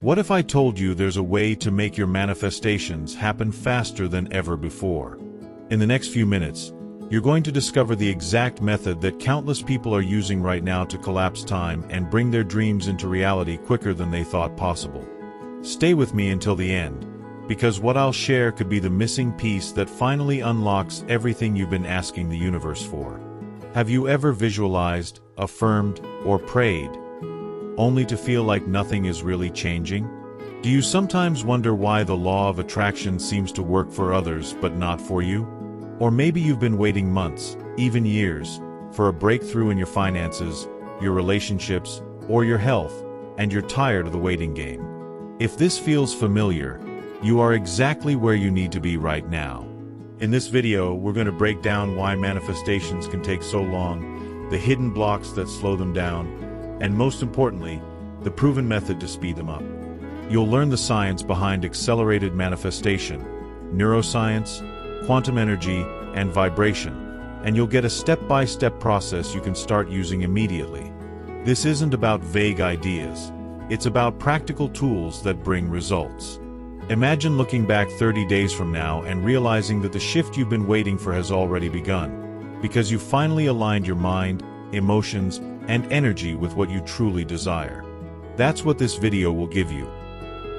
What if I told you there's a way to make your manifestations happen faster than ever before? In the next few minutes, you're going to discover the exact method that countless people are using right now to collapse time and bring their dreams into reality quicker than they thought possible. Stay with me until the end, because what I'll share could be the missing piece that finally unlocks everything you've been asking the universe for. Have you ever visualized, affirmed, or prayed, only to feel like nothing is really changing? Do you sometimes wonder why the law of attraction seems to work for others but not for you? Or maybe you've been waiting months, even years, for a breakthrough in your finances, your relationships, or your health, and you're tired of the waiting game. If this feels familiar, you are exactly where you need to be right now. In this video, we're going to break down why manifestations can take so long, the hidden blocks that slow them down, and most importantly, the proven method to speed them up. You'll learn the science behind accelerated manifestation, neuroscience, quantum energy, and vibration, and you'll get a step-by-step process you can start using immediately. This isn't about vague ideas. It's about practical tools that bring results. Imagine looking back 30 days from now and realizing that the shift you've been waiting for has already begun, because you finally aligned your mind, emotions, and energy with what you truly desire. That's what this video will give you.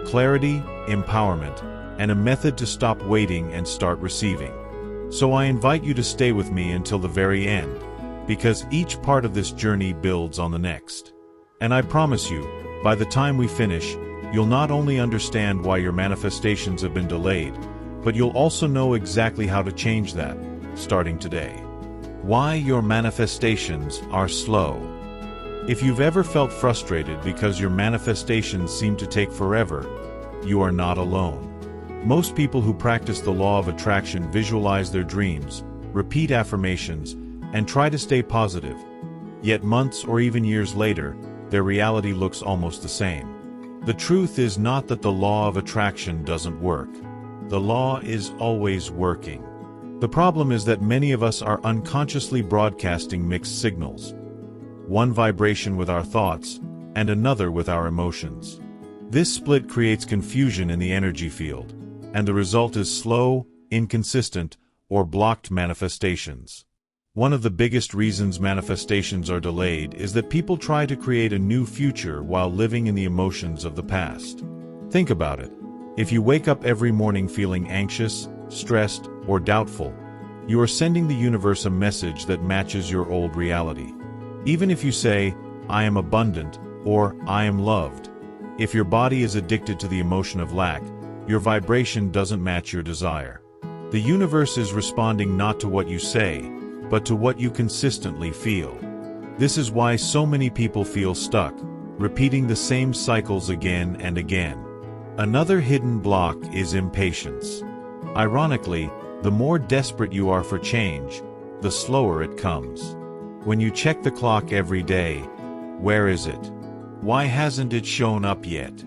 Clarity, empowerment, and a method to stop waiting and start receiving. So I invite you to stay with me until the very end, because each part of this journey builds on the next. And I promise you, by the time we finish, you'll not only understand why your manifestations have been delayed, but you'll also know exactly how to change that, starting today. Why your manifestations are slow. If you've ever felt frustrated because your manifestations seem to take forever, you are not alone. Most people who practice the law of attraction visualize their dreams, repeat affirmations, and try to stay positive. Yet months or even years later, their reality looks almost the same. The truth is not that the law of attraction doesn't work. The law is always working. The problem is that many of us are unconsciously broadcasting mixed signals. One vibration with our thoughts, and another with our emotions. This split creates confusion in the energy field, and the result is slow, inconsistent, or blocked manifestations. One of the biggest reasons manifestations are delayed is that people try to create a new future while living in the emotions of the past. Think about it. If you wake up every morning feeling anxious, stressed, or doubtful, you are sending the universe a message that matches your old reality. Even if you say, "I am abundant," or "I am loved," if your body is addicted to the emotion of lack, your vibration doesn't match your desire. The universe is responding not to what you say, but to what you consistently feel. This is why so many people feel stuck, repeating the same cycles again and again. Another hidden block is impatience. Ironically, the more desperate you are for change, the slower it comes. When you check the clock every day, where is it? Why hasn't it shown up yet?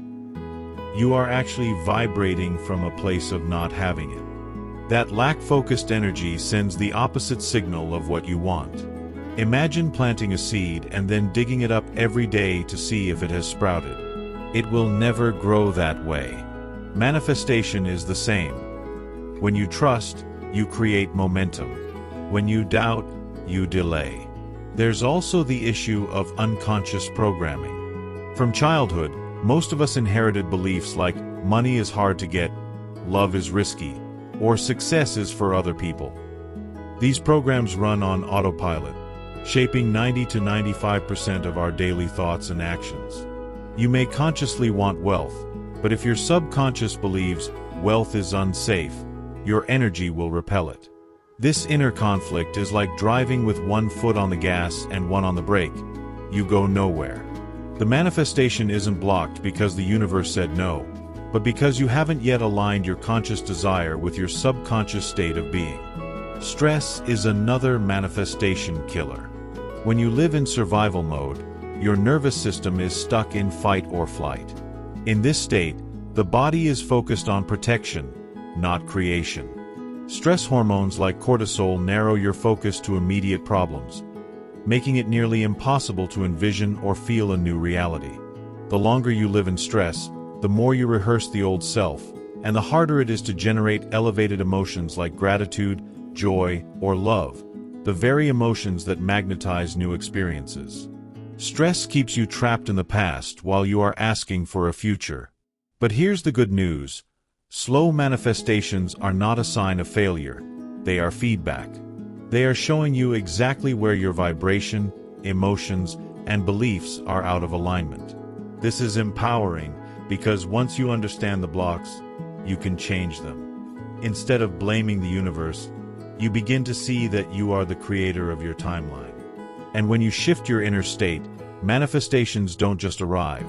You are actually vibrating from a place of not having it. That lack-focused energy sends the opposite signal of what you want. Imagine planting a seed and then digging it up every day to see if it has sprouted. It will never grow that way. Manifestation is the same. When you trust, you create momentum. When you doubt, you delay. There's also the issue of unconscious programming. From childhood, most of us inherited beliefs like money is hard to get, love is risky, or success is for other people. These programs run on autopilot, shaping 90 to 95% of our daily thoughts and actions. You may consciously want wealth, but if your subconscious believes wealth is unsafe, your energy will repel it. This inner conflict is like driving with one foot on the gas and one on the brake. You go nowhere. The manifestation isn't blocked because the universe said no, but because you haven't yet aligned your conscious desire with your subconscious state of being. Stress is another manifestation killer. When you live in survival mode, your nervous system is stuck in fight or flight. In this state, the body is focused on protection, not creation. Stress hormones like cortisol narrow your focus to immediate problems, making it nearly impossible to envision or feel a new reality. The longer you live in stress, the more you rehearse the old self, and the harder it is to generate elevated emotions like gratitude, joy, or love, the very emotions that magnetize new experiences. Stress keeps you trapped in the past while you are asking for a future. But here's the good news. Slow manifestations are not a sign of failure. They are feedback. They are showing you exactly where your vibration, emotions, and beliefs are out of alignment. This is empowering because once you understand the blocks, you can change them. Instead of blaming the universe, you begin to see that you are the creator of your timeline. And when you shift your inner state, manifestations don't just arrive.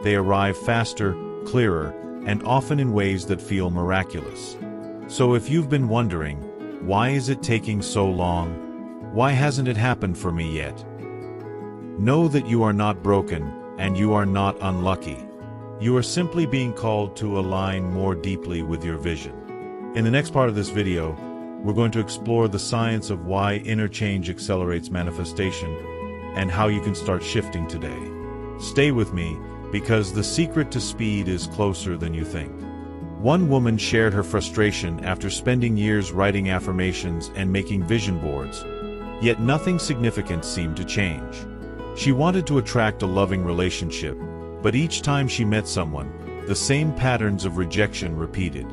They arrive faster, clearer, and often in ways that feel miraculous. So if you've been wondering, why is it taking so long? Why hasn't it happened for me yet? Know that you are not broken, and you are not unlucky. You are simply being called to align more deeply with your vision. In the next part of this video, we're going to explore the science of why inner change accelerates manifestation and how you can start shifting today. Stay with me, because the secret to speed is closer than you think. One woman shared her frustration after spending years writing affirmations and making vision boards, yet nothing significant seemed to change. She wanted to attract a loving relationship, but each time she met someone, the same patterns of rejection repeated.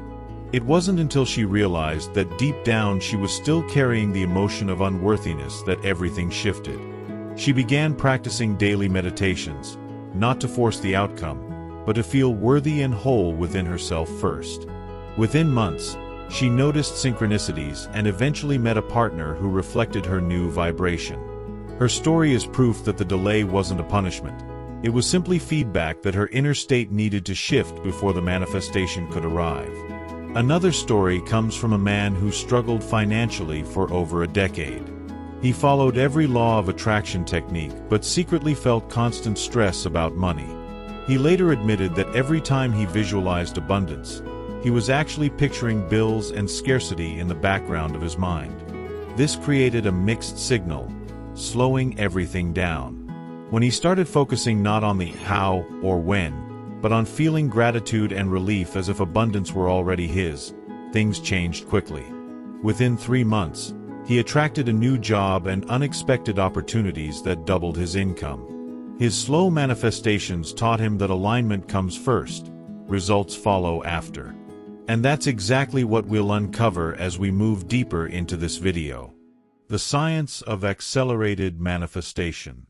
It wasn't until she realized that deep down she was still carrying the emotion of unworthiness that everything shifted. She began practicing daily meditations, not to force the outcome, but to feel worthy and whole within herself first. Within months, she noticed synchronicities and eventually met a partner who reflected her new vibration. Her story is proof that the delay wasn't a punishment. It was simply feedback that her inner state needed to shift before the manifestation could arrive. Another story comes from a man who struggled financially for over a decade. He followed every law of attraction technique but secretly felt constant stress about money. He later admitted that every time he visualized abundance, he was actually picturing bills and scarcity in the background of his mind. This created a mixed signal, slowing everything down. When he started focusing not on the how or when, but on feeling gratitude and relief as if abundance were already his, things changed quickly. Within 3 months, he attracted a new job and unexpected opportunities that doubled his income. His slow manifestations taught him that alignment comes first, results follow after. And that's exactly what we'll uncover as we move deeper into this video. The science of accelerated manifestation.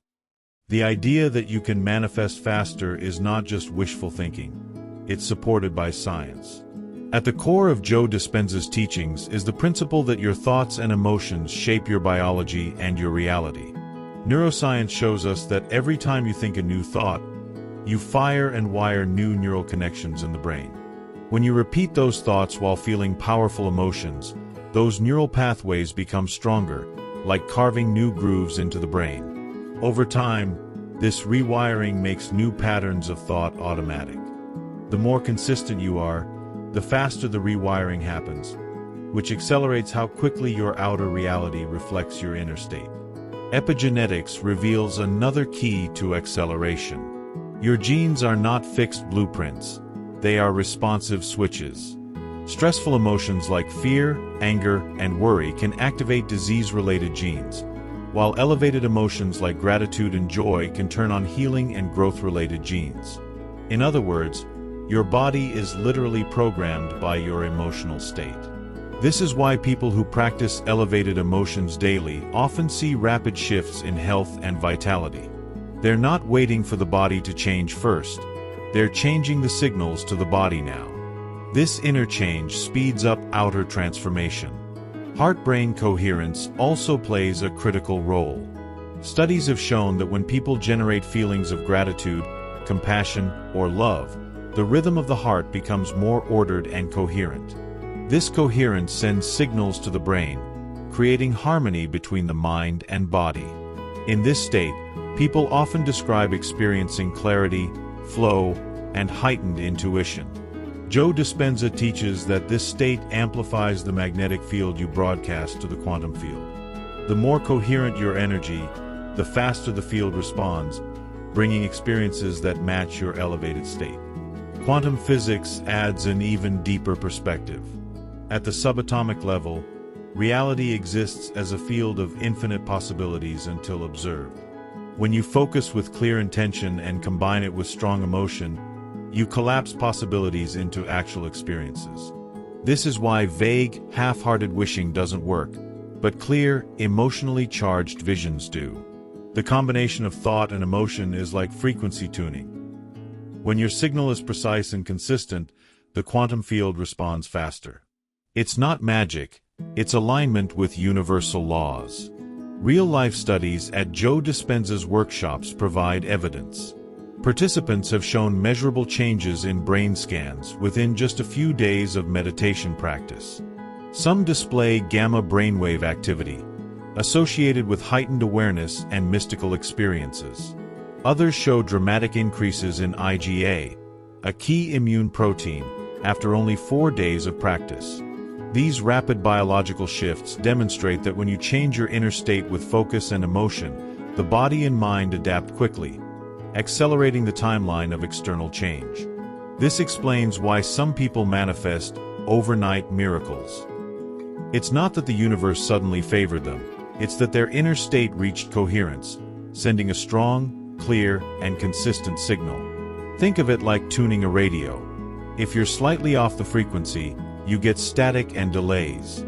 The idea that you can manifest faster is not just wishful thinking. It's supported by science. At the core of Joe Dispenza's teachings is the principle that your thoughts and emotions shape your biology and your reality. Neuroscience shows us that every time you think a new thought, you fire and wire new neural connections in the brain. When you repeat those thoughts while feeling powerful emotions, those neural pathways become stronger, like carving new grooves into the brain. Over time, this rewiring makes new patterns of thought automatic. The more consistent you are, the faster the rewiring happens, which accelerates how quickly your outer reality reflects your inner state. Epigenetics reveals another key to acceleration. Your genes are not fixed blueprints. They are responsive switches. Stressful emotions like fear, anger, and worry can activate disease-related genes, while elevated emotions like gratitude and joy can turn on healing and growth-related genes. In other words, your body is literally programmed by your emotional state. This is why people who practice elevated emotions daily often see rapid shifts in health and vitality. They're not waiting for the body to change first. They're changing the signals to the body now. This inner change speeds up outer transformation. Heart-brain coherence also plays a critical role. Studies have shown that when people generate feelings of gratitude, compassion, or love, the rhythm of the heart becomes more ordered and coherent. This coherence sends signals to the brain, creating harmony between the mind and body. In this state, people often describe experiencing clarity, flow, and heightened intuition. Joe Dispenza teaches that this state amplifies the magnetic field you broadcast to the quantum field. The more coherent your energy, the faster the field responds, bringing experiences that match your elevated state. Quantum physics adds an even deeper perspective. At the subatomic level, reality exists as a field of infinite possibilities until observed. When you focus with clear intention and combine it with strong emotion, you collapse possibilities into actual experiences. This is why vague, half-hearted wishing doesn't work, but clear, emotionally charged visions do. The combination of thought and emotion is like frequency tuning. When your signal is precise and consistent, the quantum field responds faster. It's not magic, it's alignment with universal laws. Real-life studies at Joe Dispenza's workshops provide evidence. Participants have shown measurable changes in brain scans within just a few days of meditation practice. Some display gamma brainwave activity, associated with heightened awareness and mystical experiences. Others show dramatic increases in IgA, a key immune protein, after only 4 days of practice. These rapid biological shifts demonstrate that when you change your inner state with focus and emotion, the body and mind adapt quickly, accelerating the timeline of external change. This explains why some people manifest overnight miracles. It's not that the universe suddenly favored them, it's that their inner state reached coherence, sending a strong, clear, and consistent signal. Think of it like tuning a radio. If you're slightly off the frequency, you get static and delays.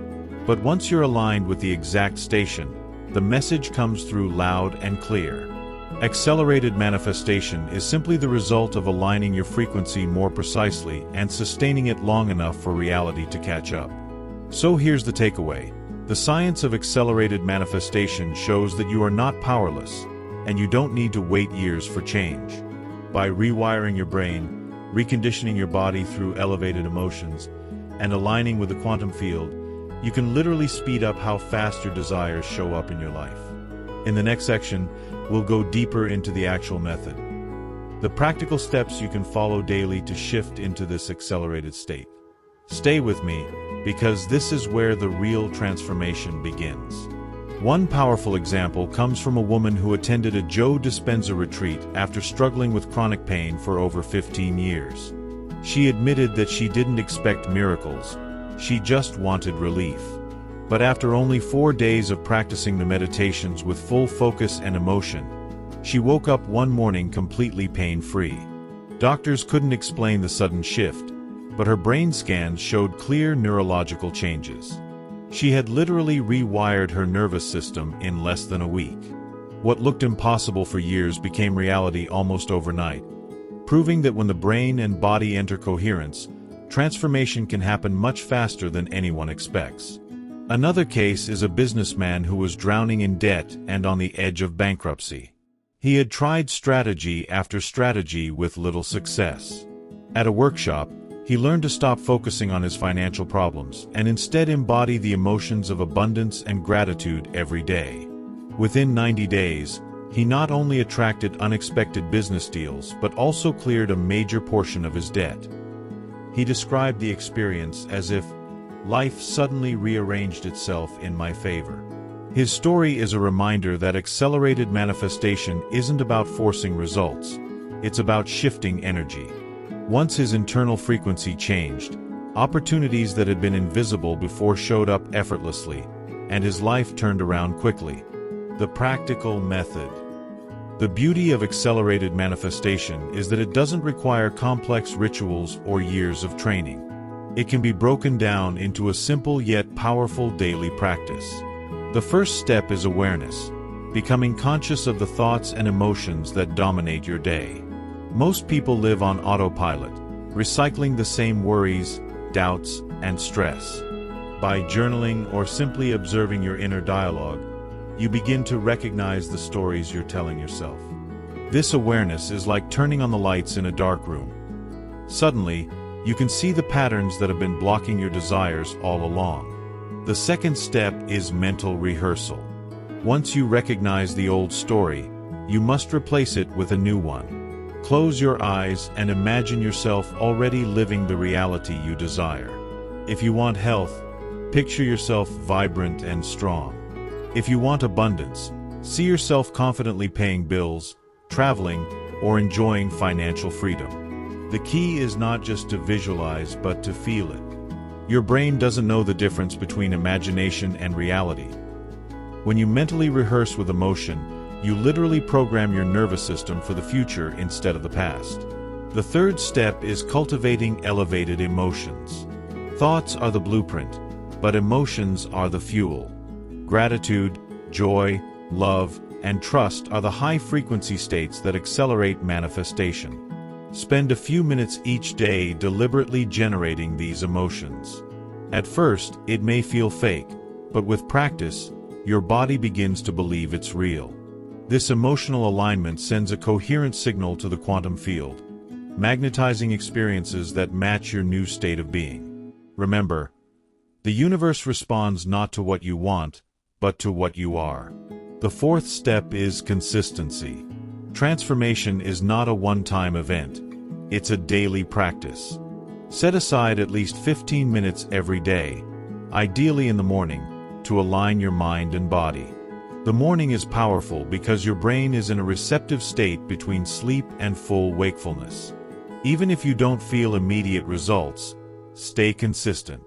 But once you're aligned with the exact station, the message comes through loud and clear. Accelerated manifestation is simply the result of aligning your frequency more precisely and sustaining it long enough for reality to catch up. So here's the takeaway. The science of accelerated manifestation shows that you are not powerless, and you don't need to wait years for change. By rewiring your brain, reconditioning your body through elevated emotions, and aligning with the quantum field, you can literally speed up how fast your desires show up in your life. In the next section, we'll go deeper into the actual method, the practical steps you can follow daily to shift into this accelerated state. Stay with me, because this is where the real transformation begins. One powerful example comes from a woman who attended a Joe Dispenza retreat after struggling with chronic pain for over 15 years. She admitted that she didn't expect miracles, she just wanted relief. But after only 4 days of practicing the meditations with full focus and emotion, she woke up one morning completely pain-free. Doctors couldn't explain the sudden shift, but her brain scans showed clear neurological changes. She had literally rewired her nervous system in less than a week. What looked impossible for years became reality almost overnight, proving that when the brain and body enter coherence, transformation can happen much faster than anyone expects. Another case is a businessman who was drowning in debt and on the edge of bankruptcy. He had tried strategy after strategy with little success. At a workshop, he learned to stop focusing on his financial problems and instead embody the emotions of abundance and gratitude every day. Within 90 days, he not only attracted unexpected business deals but also cleared a major portion of his debt. He described the experience as if life suddenly rearranged itself in my favor. His story is a reminder that accelerated manifestation isn't about forcing results, it's about shifting energy. Once his internal frequency changed, opportunities that had been invisible before showed up effortlessly, and his life turned around quickly. The practical method. The beauty of accelerated manifestation is that it doesn't require complex rituals or years of training. It can be broken down into a simple yet powerful daily practice. The first step is awareness, becoming conscious of the thoughts and emotions that dominate your day. Most people live on autopilot, recycling the same worries, doubts, and stress. By journaling or simply observing your inner dialogue, you begin to recognize the stories you're telling yourself. This awareness is like turning on the lights in a dark room. Suddenly, you can see the patterns that have been blocking your desires all along. The second step is mental rehearsal. Once you recognize the old story, you must replace it with a new one. Close your eyes and imagine yourself already living the reality you desire. If you want health, picture yourself vibrant and strong. If you want abundance, see yourself confidently paying bills, traveling, or enjoying financial freedom. The key is not just to visualize but to feel it. Your brain doesn't know the difference between imagination and reality. When you mentally rehearse with emotion, you literally program your nervous system for the future instead of the past. The third step is cultivating elevated emotions. Thoughts are the blueprint, but emotions are the fuel. Gratitude, joy, love, and trust are the high-frequency states that accelerate manifestation. Spend a few minutes each day deliberately generating these emotions. At first, it may feel fake, but with practice, your body begins to believe it's real. This emotional alignment sends a coherent signal to the quantum field, magnetizing experiences that match your new state of being. Remember, the universe responds not to what you want, but to what you are. The fourth step is consistency. Transformation is not a one-time event. It's a daily practice. Set aside at least 15 minutes every day, ideally in the morning, to align your mind and body. The morning is powerful because your brain is in a receptive state between sleep and full wakefulness. Even if you don't feel immediate results, stay consistent.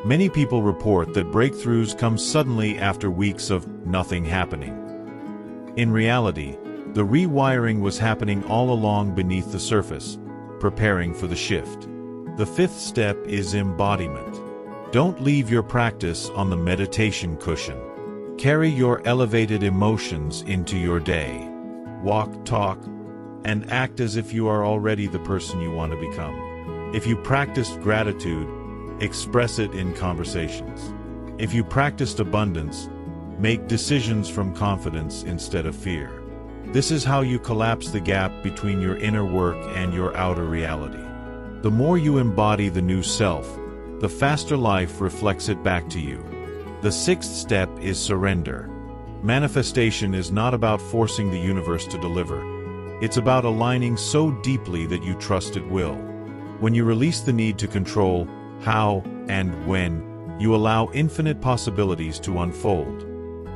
Many people report that breakthroughs come suddenly after weeks of nothing happening. In reality, the rewiring was happening all along beneath the surface, preparing for the shift. The fifth step is embodiment. Don't leave your practice on the meditation cushion. Carry your elevated emotions into your day. Walk, talk, and act as if you are already the person you want to become. If you practiced gratitude, express it in conversations. If you practiced abundance, make decisions from confidence instead of fear. This is how you collapse the gap between your inner work and your outer reality. The more you embody the new self, the faster life reflects it back to you. The sixth step is surrender. Manifestation is not about forcing the universe to deliver. It's about aligning so deeply that you trust it will. When you release the need to control how and when, you allow infinite possibilities to unfold.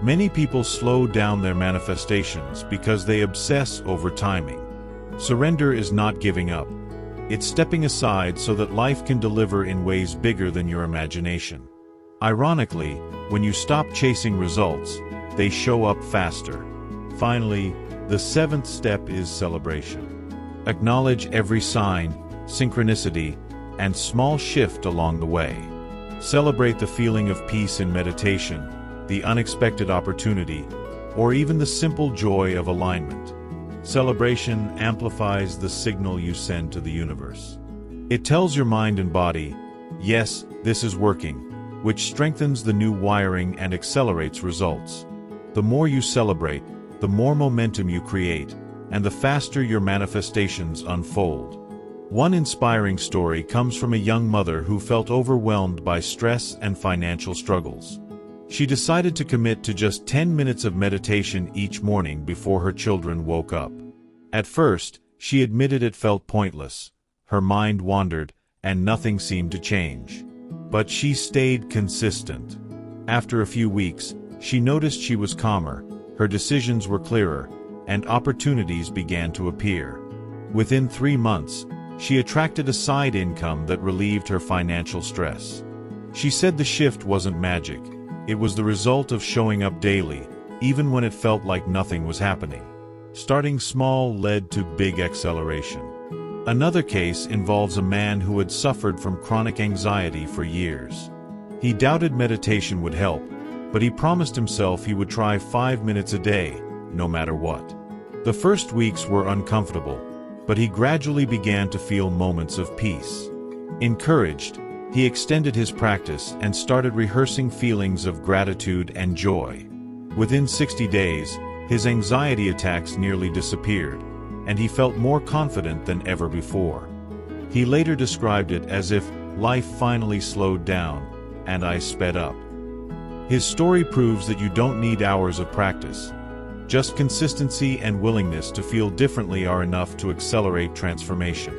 Many people slow down their manifestations because they obsess over timing. Surrender is not giving up. It's stepping aside so that life can deliver in ways bigger than your imagination. Ironically, when you stop chasing results, they show up faster. Finally, the seventh step is celebration. Acknowledge every sign, synchronicity, and small shift along the way. Celebrate the feeling of peace in meditation, the unexpected opportunity, or even the simple joy of alignment. Celebration amplifies the signal you send to the universe. It tells your mind and body, yes, this is working, which strengthens the new wiring and accelerates results. The more you celebrate, the more momentum you create, and the faster your manifestations unfold. One inspiring story comes from a young mother who felt overwhelmed by stress and financial struggles. She decided to commit to just 10 minutes of meditation each morning before her children woke up. At first, she admitted it felt pointless. Her mind wandered, and nothing seemed to change. But she stayed consistent. After a few weeks, she noticed she was calmer, her decisions were clearer, and opportunities began to appear. Within 3 months, she attracted a side income that relieved her financial stress. She said the shift wasn't magic. It was the result of showing up daily, even when it felt like nothing was happening. Starting small led to big acceleration. Another case involves a man who had suffered from chronic anxiety for years. He doubted meditation would help, but he promised himself he would try 5 minutes a day, no matter what. The first weeks were uncomfortable, but he gradually began to feel moments of peace. Encouraged, he extended his practice and started rehearsing feelings of gratitude and joy. Within 60 days, his anxiety attacks nearly disappeared, and he felt more confident than ever before. He later described it as if life finally slowed down, and I sped up. His story proves that you don't need hours of practice. Just consistency and willingness to feel differently are enough to accelerate transformation.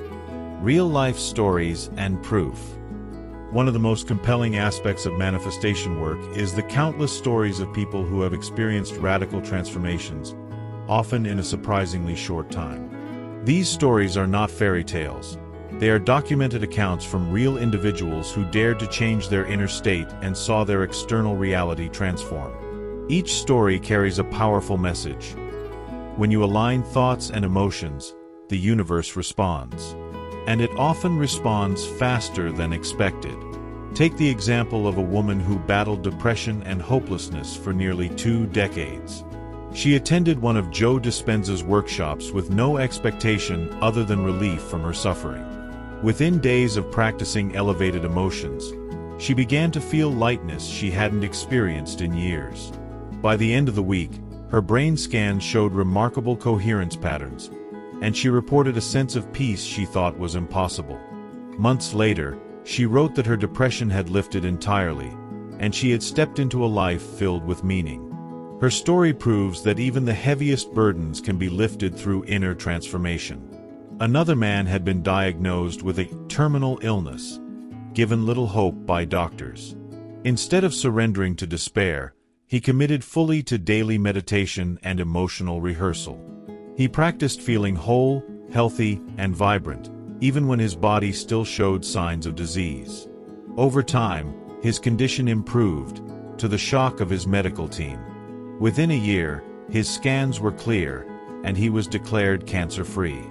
Real-life stories and proof. One of the most compelling aspects of manifestation work is the countless stories of people who have experienced radical transformations, often in a surprisingly short time. These stories are not fairy tales. They are documented accounts from real individuals who dared to change their inner state and saw their external reality transform. Each story carries a powerful message. When you align thoughts and emotions, the universe responds. And it often responds faster than expected. Take the example of a woman who battled depression and hopelessness for nearly 2 decades. She attended one of Joe Dispenza's workshops with no expectation other than relief from her suffering. Within days of practicing elevated emotions, she began to feel lightness she hadn't experienced in years. By the end of the week, her brain scans showed remarkable coherence patterns, and she reported a sense of peace she thought was impossible. Months later, she wrote that her depression had lifted entirely, and she had stepped into a life filled with meaning. Her story proves that even the heaviest burdens can be lifted through inner transformation. Another man had been diagnosed with a terminal illness, given little hope by doctors. Instead of surrendering to despair, he committed fully to daily meditation and emotional rehearsal. He practiced feeling whole, healthy, and vibrant, even when his body still showed signs of disease. Over time, his condition improved, to the shock of his medical team. Within a year, his scans were clear, and he was declared cancer-free.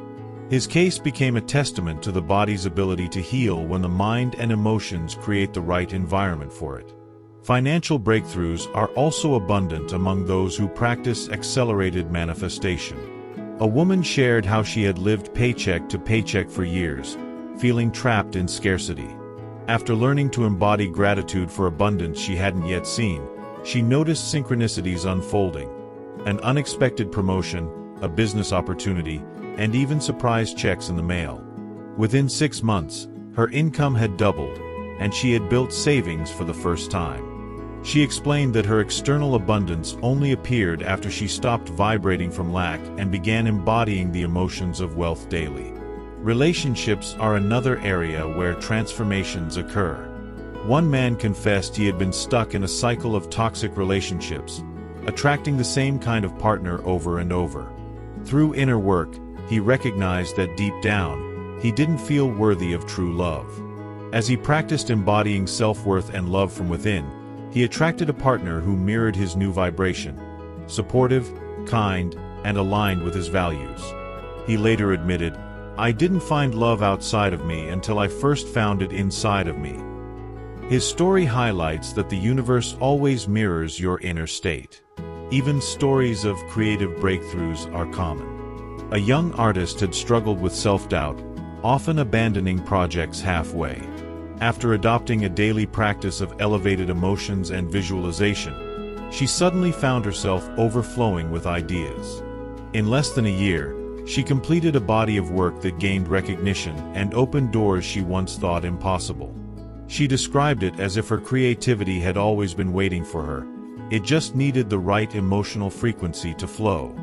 His case became a testament to the body's ability to heal when the mind and emotions create the right environment for it. Financial breakthroughs are also abundant among those who practice accelerated manifestation. A woman shared how she had lived paycheck to paycheck for years, feeling trapped in scarcity. After learning to embody gratitude for abundance she hadn't yet seen, she noticed synchronicities unfolding. An unexpected promotion, a business opportunity, and even surprise checks in the mail. Within 6 months, her income had doubled, and she had built savings for the first time. She explained that her external abundance only appeared after she stopped vibrating from lack and began embodying the emotions of wealth daily. Relationships are another area where transformations occur. One man confessed he had been stuck in a cycle of toxic relationships, attracting the same kind of partner over and over. Through inner work, he recognized that deep down, he didn't feel worthy of true love. As he practiced embodying self-worth and love from within, he attracted a partner who mirrored his new vibration, supportive, kind, and aligned with his values. He later admitted, "I didn't find love outside of me until I first found it inside of me." His story highlights that the universe always mirrors your inner state. Even stories of creative breakthroughs are common. A young artist had struggled with self-doubt, often abandoning projects halfway. After adopting a daily practice of elevated emotions and visualization, she suddenly found herself overflowing with ideas. In less than a year, she completed a body of work that gained recognition and opened doors she once thought impossible. She described it as if her creativity had always been waiting for her. It just needed the right emotional frequency to flow.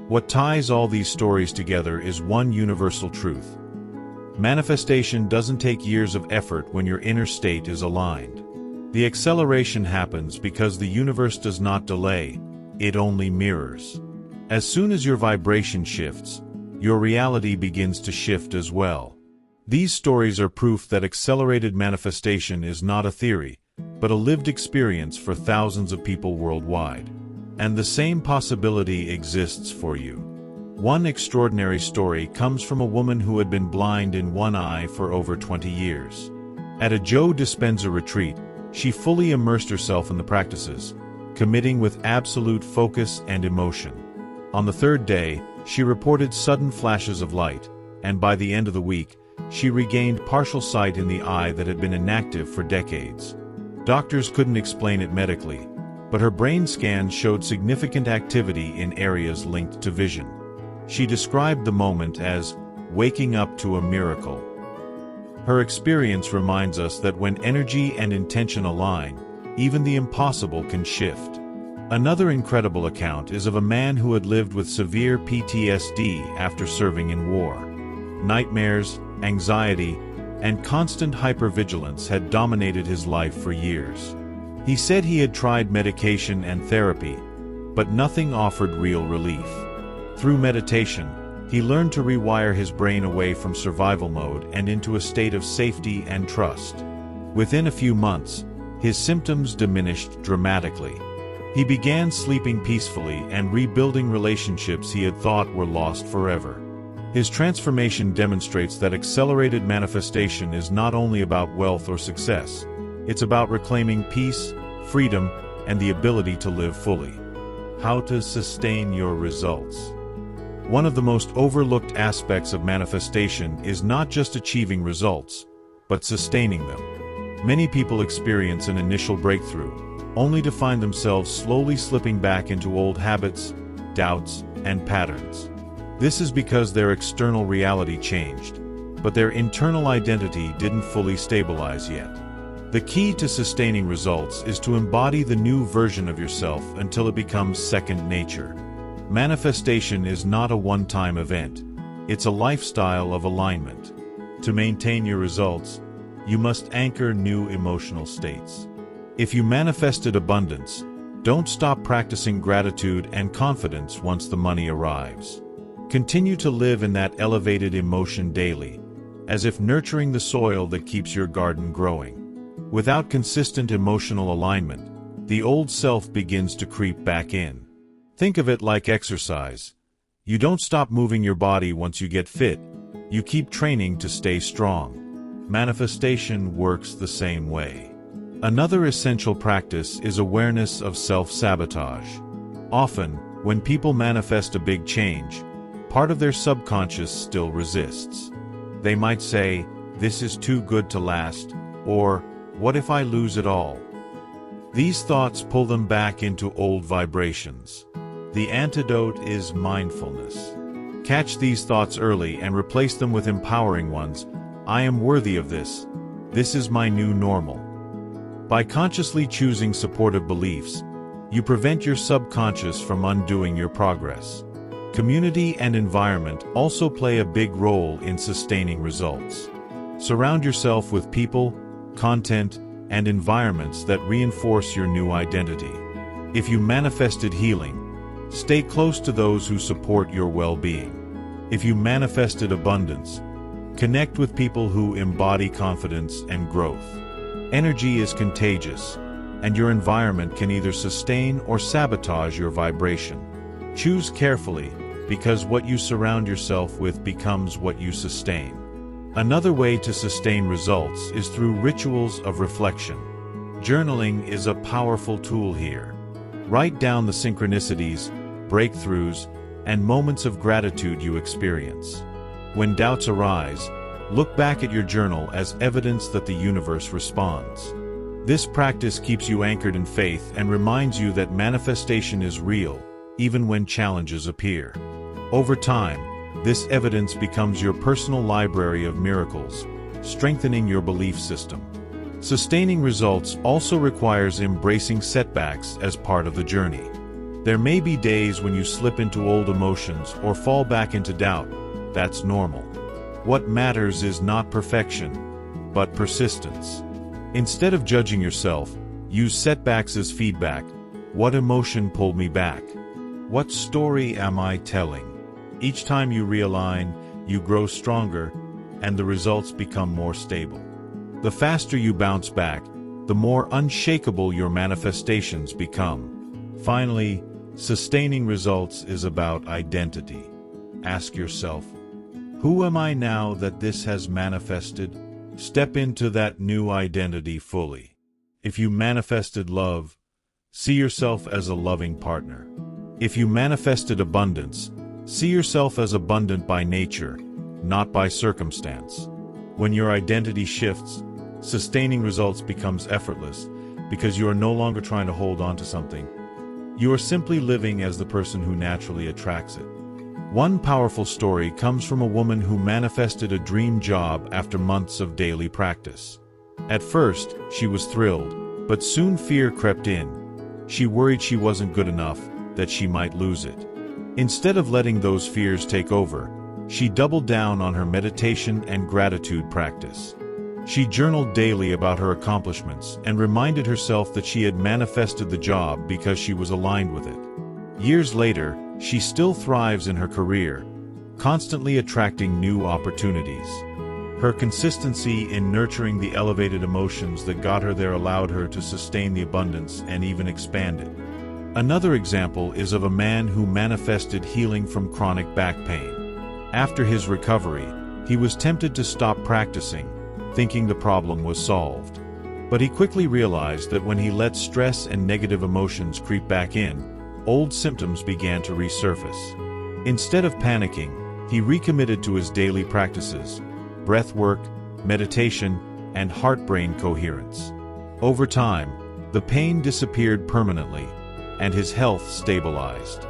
What ties all these stories together is one universal truth. Manifestation doesn't take years of effort when your inner state is aligned. The acceleration happens because the universe does not delay, it only mirrors. As soon as your vibration shifts, your reality begins to shift as well. These stories are proof that accelerated manifestation is not a theory, but a lived experience for thousands of people worldwide. And the same possibility exists for you. One extraordinary story comes from a woman who had been blind in one eye for over 20 years. At a Joe Dispenza retreat, she fully immersed herself in the practices, committing with absolute focus and emotion. On the 3rd day, she reported sudden flashes of light, and by the end of the week, she regained partial sight in the eye that had been inactive for decades. Doctors couldn't explain it medically, but her brain scans showed significant activity in areas linked to vision. She described the moment as waking up to a miracle. Her experience reminds us that when energy and intention align, even the impossible can shift. Another incredible account is of a man who had lived with severe PTSD after serving in war. Nightmares, anxiety, and constant hypervigilance had dominated his life for years. He said he had tried medication and therapy, but nothing offered real relief. Through meditation, He learned to rewire his brain away from survival mode and into a state of safety and trust. Within a few months, his symptoms diminished dramatically. He began sleeping peacefully and rebuilding relationships he had thought were lost forever. His transformation demonstrates that accelerated manifestation is not only about wealth or success. It's about reclaiming peace, freedom, and the ability to live fully. How to sustain your results. One of the most overlooked aspects of manifestation is not just achieving results, but sustaining them. Many people experience an initial breakthrough, only to find themselves slowly slipping back into old habits, doubts, and patterns. This is because their external reality changed, but their internal identity didn't fully stabilize yet. The key to sustaining results is to embody the new version of yourself until it becomes second nature. Manifestation is not a one-time event. It's a lifestyle of alignment. To maintain your results, you must anchor new emotional states. If you manifested abundance, don't stop practicing gratitude and confidence once the money arrives. Continue to live in that elevated emotion daily, as if nurturing the soil that keeps your garden growing. Without consistent emotional alignment, the old self begins to creep back in. Think of it like exercise. You don't stop moving your body once you get fit. You keep training to stay strong. Manifestation works the same way. Another essential practice is awareness of self-sabotage. Often, when people manifest a big change, part of their subconscious still resists. They might say, "This is too good to last," or, "What if I lose it all?" These thoughts pull them back into old vibrations. The antidote is mindfulness. Catch these thoughts early and replace them with empowering ones. "I am worthy of this. This is my new normal." By consciously choosing supportive beliefs, you prevent your subconscious from undoing your progress. Community and environment also play a big role in sustaining results. Surround yourself with people, content, and environments that reinforce your new identity. If you manifested healing, stay close to those who support your well-being. If you manifested abundance, connect with people who embody confidence and growth. Energy is contagious, and your environment can either sustain or sabotage your vibration. Choose carefully, because what you surround yourself with becomes what you sustain. Another way to sustain results is through rituals of reflection. Journaling is a powerful tool here. Write down the synchronicities, breakthroughs, and moments of gratitude you experience. When doubts arise, look back at your journal as evidence that the universe responds. This practice keeps you anchored in faith and reminds you that manifestation is real, even when challenges appear. Over time, this evidence becomes your personal library of miracles, strengthening your belief system. Sustaining results also requires embracing setbacks as part of the journey. There may be days when you slip into old emotions or fall back into doubt. That's normal. What matters is not perfection, but persistence. Instead of judging yourself, use setbacks as feedback. What emotion pulled me back? What story am I telling? Each time you realign, you grow stronger, and the results become more stable. The faster you bounce back, the more unshakable your manifestations become. Finally, sustaining results is about identity. Ask yourself, who am I now that this has manifested? Step into that new identity fully. If you manifested love, see yourself as a loving partner. If you manifested abundance, see yourself as abundant by nature, not by circumstance. When your identity shifts, sustaining results becomes effortless because you are no longer trying to hold on to something. You are simply living as the person who naturally attracts it. One powerful story comes from a woman who manifested a dream job after months of daily practice. At first, she was thrilled, but soon fear crept in. She worried she wasn't good enough, that she might lose it. Instead of letting those fears take over, she doubled down on her meditation and gratitude practice. She journaled daily about her accomplishments and reminded herself that she had manifested the job because she was aligned with it. Years later, she still thrives in her career, constantly attracting new opportunities. Her consistency in nurturing the elevated emotions that got her there allowed her to sustain the abundance and even expand it. Another example is of a man who manifested healing from chronic back pain. After his recovery, he was tempted to stop practicing, thinking the problem was solved. But he quickly realized that when he let stress and negative emotions creep back in, old symptoms began to resurface. Instead of panicking, he recommitted to his daily practices: breath work, meditation, and heart-brain coherence. Over time, the pain disappeared permanently, and his health stabilized.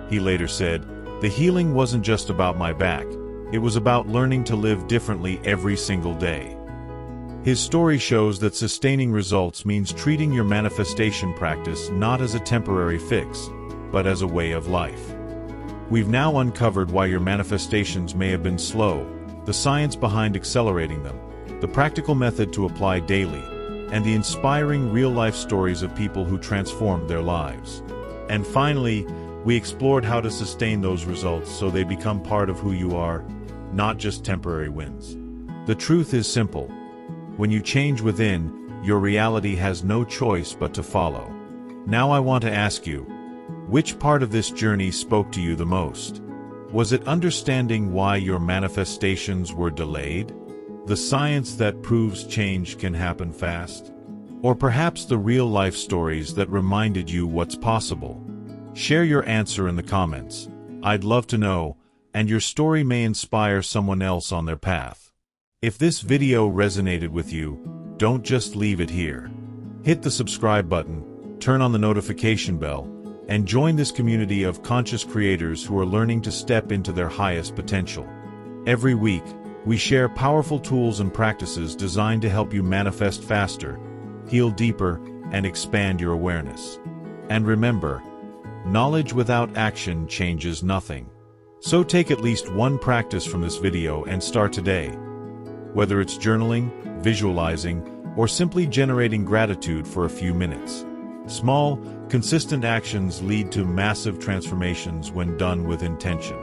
He later said, "The healing wasn't just about my back, it was about learning to live differently every single day." His story shows that sustaining results means treating your manifestation practice not as a temporary fix, but as a way of life. We've now uncovered why your manifestations may have been slow, the science behind accelerating them, the practical method to apply daily, and the inspiring real-life stories of people who transformed their lives. And finally, we explored how to sustain those results so they become part of who you are, not just temporary wins. The truth is simple. When you change within, your reality has no choice but to follow. Now I want to ask you, which part of this journey spoke to you the most? Was it understanding why your manifestations were delayed? The science that proves change can happen fast? Or perhaps the real-life stories that reminded you what's possible? Share your answer in the comments. I'd love to know, and your story may inspire someone else on their path. If this video resonated with you, don't just leave it here. Hit the subscribe button, turn on the notification bell, and join this community of conscious creators who are learning to step into their highest potential. Every week, we share powerful tools and practices designed to help you manifest faster, heal deeper, and expand your awareness. And remember, knowledge without action changes nothing. So take at least one practice from this video and start today. Whether it's journaling, visualizing, or simply generating gratitude for a few minutes. Small, consistent actions lead to massive transformations when done with intention.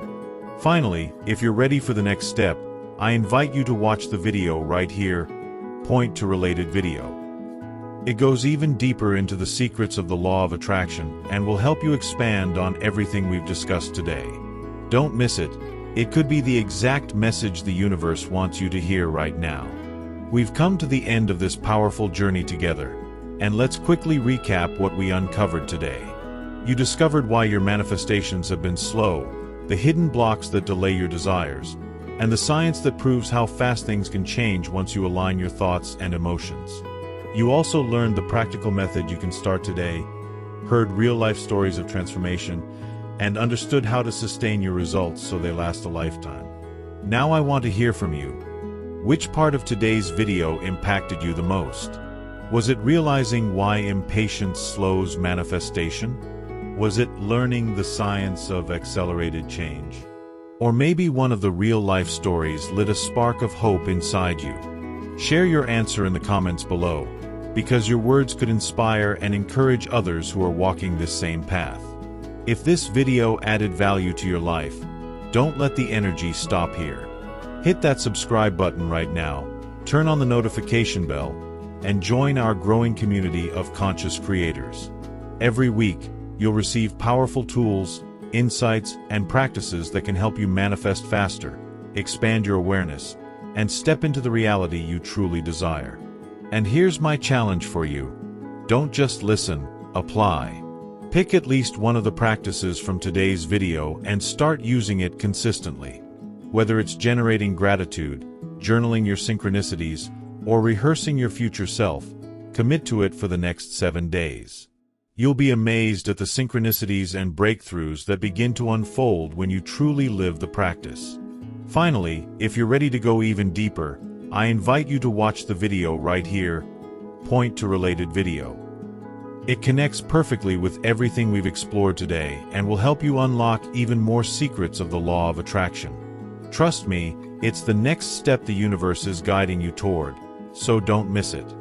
Finally, if you're ready for the next step, I invite you to watch the video right here, point to related video. It goes even deeper into the secrets of the law of attraction and will help you expand on everything we've discussed today. Don't miss it. It could be the exact message the universe wants you to hear right now. We've come to the end of this powerful journey together, and let's quickly recap what we uncovered today. You discovered why your manifestations have been slow, the hidden blocks that delay your desires, and the science that proves how fast things can change once you align your thoughts and emotions. You also learned the practical method you can start today, heard real-life stories of transformation, and understood how to sustain your results so they last a lifetime. Now I want to hear from you. Which part of today's video impacted you the most? Was it realizing why impatience slows manifestation? Was it learning the science of accelerated change? Or maybe one of the real-life stories lit a spark of hope inside you? Share your answer in the comments below, because your words could inspire and encourage others who are walking this same path. If this video added value to your life, don't let the energy stop here. Hit that subscribe button right now, turn on the notification bell, and join our growing community of conscious creators. Every week, you'll receive powerful tools, insights, and practices that can help you manifest faster, expand your awareness, and step into the reality you truly desire. And here's my challenge for you. Don't just listen, apply. Pick at least one of the practices from today's video and start using it consistently. Whether it's generating gratitude, journaling your synchronicities, or rehearsing your future self, commit to it for the next 7 days. You'll be amazed at the synchronicities and breakthroughs that begin to unfold when you truly live the practice. Finally, if you're ready to go even deeper, I invite you to watch the video right here, point to related video. It connects perfectly with everything we've explored today and will help you unlock even more secrets of the law of attraction. Trust me, it's the next step the universe is guiding you toward, so don't miss it.